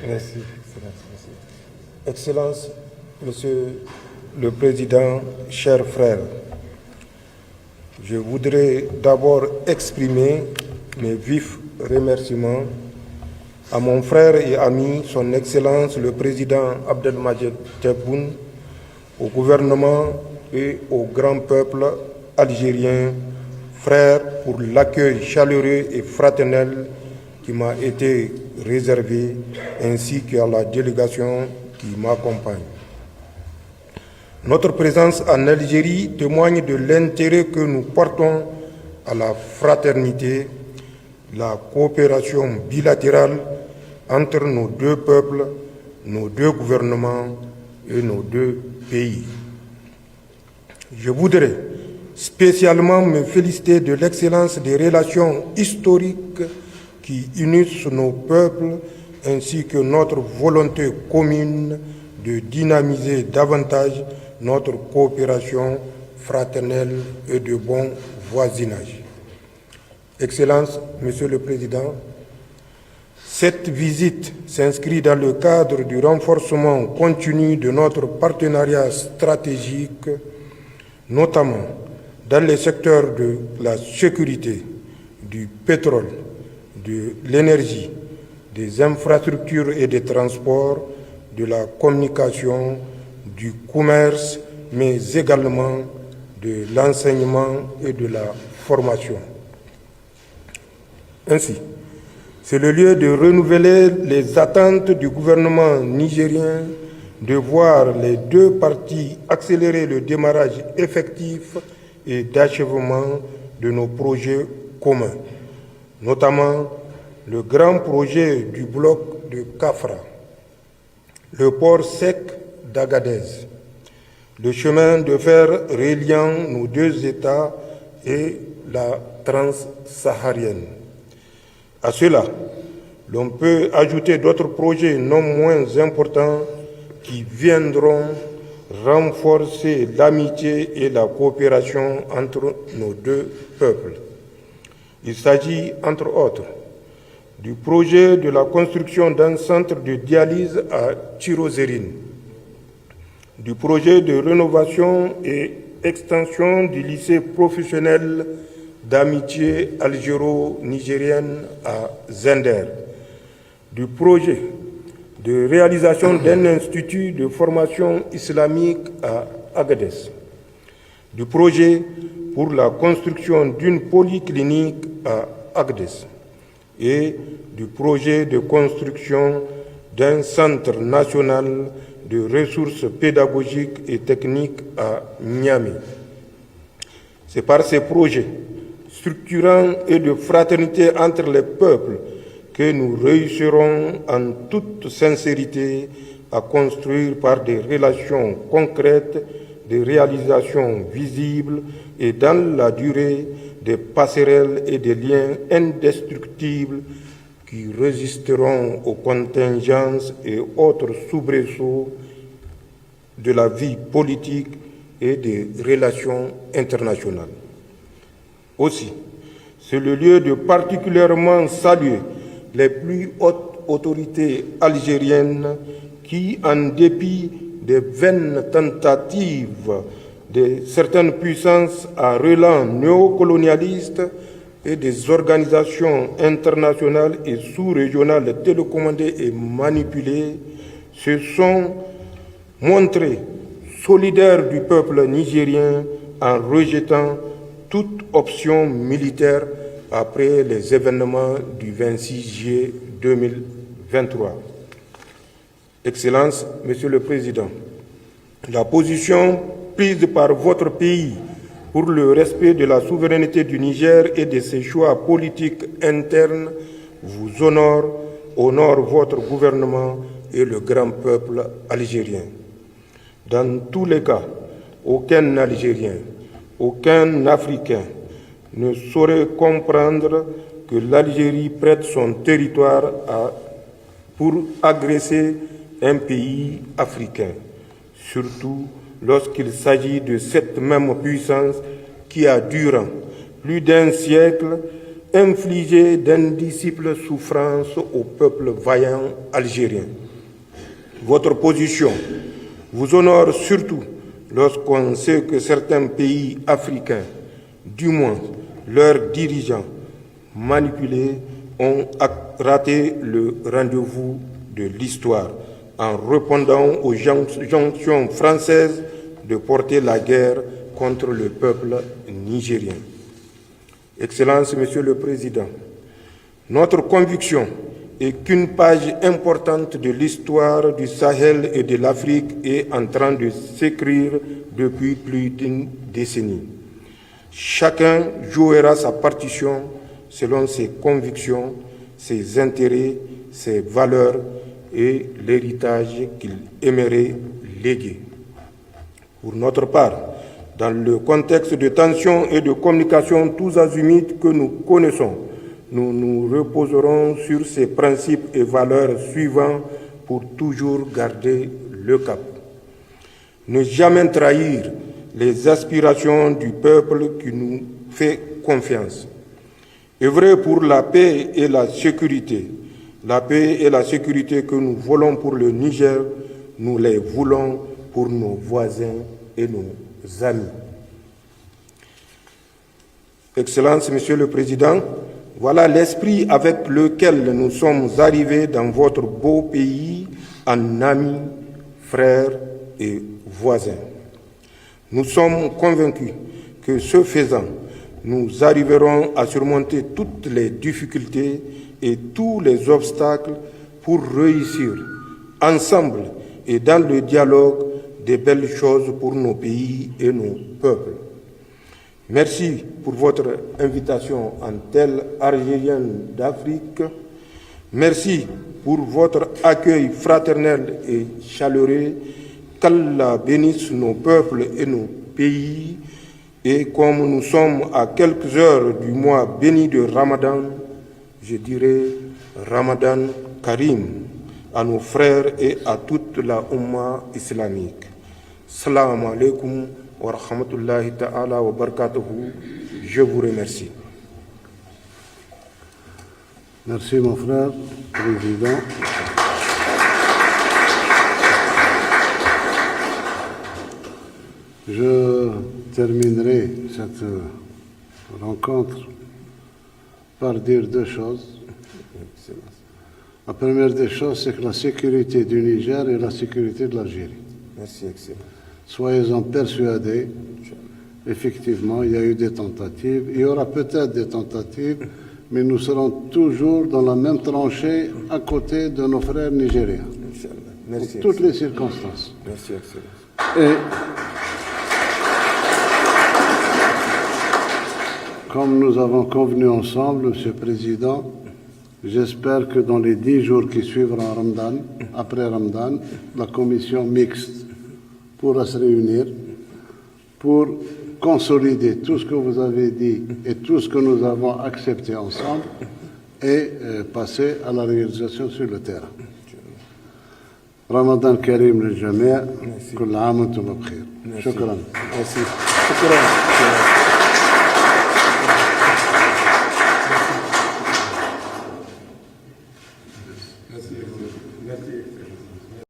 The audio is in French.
Merci, Excellence. Merci. Excellence, Monsieur le Président, chers frères, je voudrais d'abord exprimer mes vifs remerciements à mon frère et ami, son Excellence le Président Abdelmadjid Tebboune, au gouvernement et au grand peuple algérien, frères, pour l'accueil chaleureux et fraternel qui m'a été réservé, ainsi qu'à la délégation qui m'accompagne. Notre présence en Algérie témoigne de l'intérêt que nous portons à la fraternité, la coopération bilatérale entre nos deux peuples, nos deux gouvernements et nos deux pays. Je voudrais spécialement me féliciter de l'excellence des relations historiques qui unissent nos peuples, ainsi que notre volonté commune de dynamiser davantage notre coopération fraternelle et de bon voisinage. Excellence, Monsieur le Président, cette visite s'inscrit dans le cadre du renforcement continu de notre partenariat stratégique, notamment dans les secteurs de la sécurité, du pétrole, de l'énergie, des infrastructures et des transports, de la communication, du commerce, mais également de l'enseignement et de la formation. Ainsi, c'est le lieu de renouveler les attentes du gouvernement nigérien de voir les deux parties accélérer le démarrage effectif et d'achèvement de nos projets communs, notamment le grand projet du bloc de Kafra, le port sec d'Agadez, le chemin de fer reliant nos deux États et la transsaharienne. À cela, l'on peut ajouter d'autres projets non moins importants qui viendront renforcer l'amitié et la coopération entre nos deux peuples. Il s'agit, entre autres, du projet de la construction d'un centre de dialyse à Tirozérine, du projet de rénovation et extension du lycée professionnel d'amitié algéro-nigérienne à Zender, du projet de réalisation d'un institut de formation islamique à Agadez, du projet pour la construction d'une polyclinique à Agadez et du projet de construction d'un centre national de ressources pédagogiques et techniques à Niamey. C'est par ces projets structurants et de fraternité entre les peuples que nous réussirons en toute sincérité à construire par des relations concrètes, des réalisations visibles et dans la durée des passerelles et des liens indestructibles qui résisteront aux contingences et autres soubresauts de la vie politique et des relations internationales. Aussi, c'est le lieu de particulièrement saluer les plus hautes autorités algériennes qui, en dépit des vaines tentatives de certaines puissances à relents néocolonialistes et des organisations internationales et sous-régionales télécommandées et manipulées, se sont montrées solidaires du peuple nigérien en rejetant toute option militaire après les événements du 26 juillet 2023. Excellence, Monsieur le Président, la position prise par votre pays pour le respect de la souveraineté du Niger et de ses choix politiques internes vous honore votre gouvernement et le grand peuple algérien. Dans tous les cas, aucun Algérien, aucun Africain ne saurait comprendre que l'Algérie prête son territoire pour agresser un pays africain, surtout lorsqu'il s'agit de cette même puissance qui a, durant plus d'un siècle, infligé d'indicibles souffrances au peuple vaillant algérien. Votre position vous honore surtout lorsqu'on sait que certains pays africains, du moins leurs dirigeants manipulés, ont raté le rendez-vous de l'histoire en répondant aux injonctions françaises de porter la guerre contre le peuple nigérien. Excellence, Monsieur le Président, notre conviction est qu'une page importante de l'histoire du Sahel et de l'Afrique est en train de s'écrire depuis plus d'une décennie. Chacun jouera sa partition selon ses convictions, ses intérêts, ses valeurs et l'héritage qu'il aimerait léguer. Pour notre part, dans le contexte de tensions et de communication tous azimuts que nous connaissons, nous nous reposerons sur ces principes et valeurs suivants pour toujours garder le cap. Ne jamais trahir les aspirations du peuple qui nous fait confiance. Œuvrer pour la paix et la sécurité. La paix et la sécurité que nous voulons pour le Niger, nous les voulons pour nos voisins et nos amis. Excellence, Monsieur le Président, voilà l'esprit avec lequel nous sommes arrivés dans votre beau pays en amis, frères et voisins. Nous sommes convaincus que ce faisant, nous arriverons à surmonter toutes les difficultés et tous les obstacles pour réussir ensemble et dans le dialogue des belles choses pour nos pays et nos peuples. Merci pour votre invitation en telle Algérienne d'Afrique. Merci pour votre accueil fraternel et chaleureux. Qu'Allah bénisse nos peuples et nos pays. Et comme nous sommes à quelques heures du mois béni de Ramadan, je dirais Ramadan Karim à nos frères et à toute la Ummah islamique. Salam alaikum wa rahmatullahi ta'ala wa barakatuhu. Je vous remercie. Merci mon frère, Président. Je terminerai cette rencontre par dire deux choses. La première des choses, c'est que la sécurité du Niger est la sécurité de l'Algérie. Merci, Excellence. Soyez-en persuadés, effectivement, il y a eu des tentatives, il y aura peut-être des tentatives, mais nous serons toujours dans la même tranchée à côté de nos frères nigériens. Merci, pour toutes les circonstances. Merci, Excellence. Et comme nous avons convenu ensemble, Monsieur le Président, j'espère que dans les 10 jours qui suivront Ramadan, après Ramadan, la commission mixte pourra se réunir pour consolider tout ce que vous avez dit et tout ce que nous avons accepté ensemble et passer à la réalisation sur le terrain. Ramadan Karim للجميع كل عام وانتم بخير. شكرا. Merci.